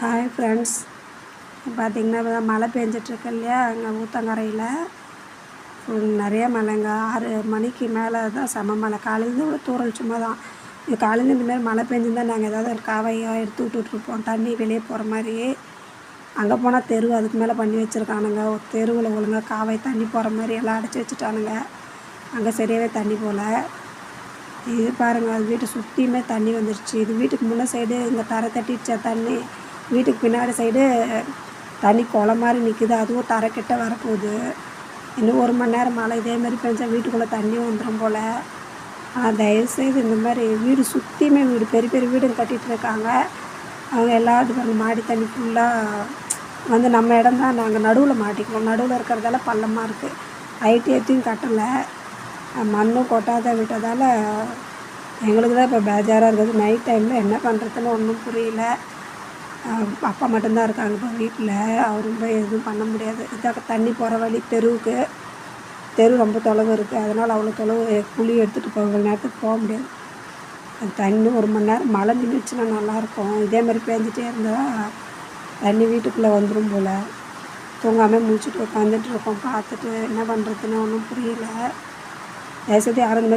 Hi friends, பார்த்திங்கன்னா மழை பெஞ்சிட்ருக்கு இல்லையா. அங்கே ஊத்தங்கரையில் நிறைய மழைங்க. 6 மணிக்கு மேலே தான் செம மழை. காலையிலேருந்து ஒரு தூறல் சும்மா தான். இது காலையிலேருந்து இந்தமாதிரி மழை பெஞ்சிருந்தால் நாங்கள் ஏதாவது ஒரு காவையோ எடுத்து விட்டுட்ருப்போம், தண்ணி வெளியே போகிற மாதிரி. அங்கே போனால் தெரு அதுக்கு மேலே பண்ணி வச்சுருக்கானுங்க. ஒரு தெருவில் ஒழுங்காக காவை தண்ணி போகிற மாதிரி எல்லாம் அடைச்சி வச்சுட்டானுங்க. அங்கே சரியாகவே தண்ணி போகல. இது பாருங்கள், அது வீட்டை சுற்றியுமே தண்ணி வந்துருச்சு. இது வீட்டுக்கு முன்னே சைடு இங்கே தரை தட்டிடுச்சா தண்ணி. வீட்டுக்கு பின்னாடி சைடு தண்ணி குளம் மாதிரி நிற்குது, அதுவும் தரைக்கிட்ட வரப்போகுது. இன்னும் 1 மணி நேரம் மழை இதேமாதிரி பெஞ்சால் வீட்டுக்குள்ளே தண்ணி வந்துடும் போல். ஆனால் தயவுசெய்து இந்த மாதிரி வீடு சுற்றியுமே பெரிய பெரிய வீடு கட்டிகிட்டு இருக்காங்க. அவங்க எல்லாத்துக்கும் பாருங்கள், மாடி தண்ணி ஃபுல்லாக நம்ம இடம் தான், நாங்கள் நடுவில் மாட்டிக்குவோம். நடுவில் இருக்கிறதால பள்ளமாக இருக்குது. ஹைட் ஏற்றியும் கட்டலை, மண்ணும் கொட்டாத விட்டதால் எங்களுக்கு தான் இப்போ பேஜாராக இருக்குது. நைட் டைமில் என்ன பண்ணுறதுன்னு ஒன்றும் புரியல. அப்பா மட்டும்தான் இருக்காங்க இப்போ வீட்டில். அவரும் போய் எதுவும் பண்ண முடியாது. இதாக தண்ணி போகிற வழி தெரு ரொம்ப தொலைவு இருக்குது. அதனால் அவ்வளோ தொலைவு குழி எடுத்துகிட்டு போகிற நேரத்துக்கு போக முடியாது. அது தண்ணி 1 மணி நேரம் மழை நின்றுச்சுன்னா நல்லாயிருக்கும். இதே மாதிரி பேஞ்சிட்டே இருந்தால் தண்ணி வீட்டுக்குள்ளே வந்துடும் போல். தூங்காமல் முடிச்சுட்டு உட்காந்துட்டு இருக்கோம். பார்த்துட்டு என்ன பண்ணுறதுன்னு ஒன்றும் புரியல. தயவுசெய்து யாரும்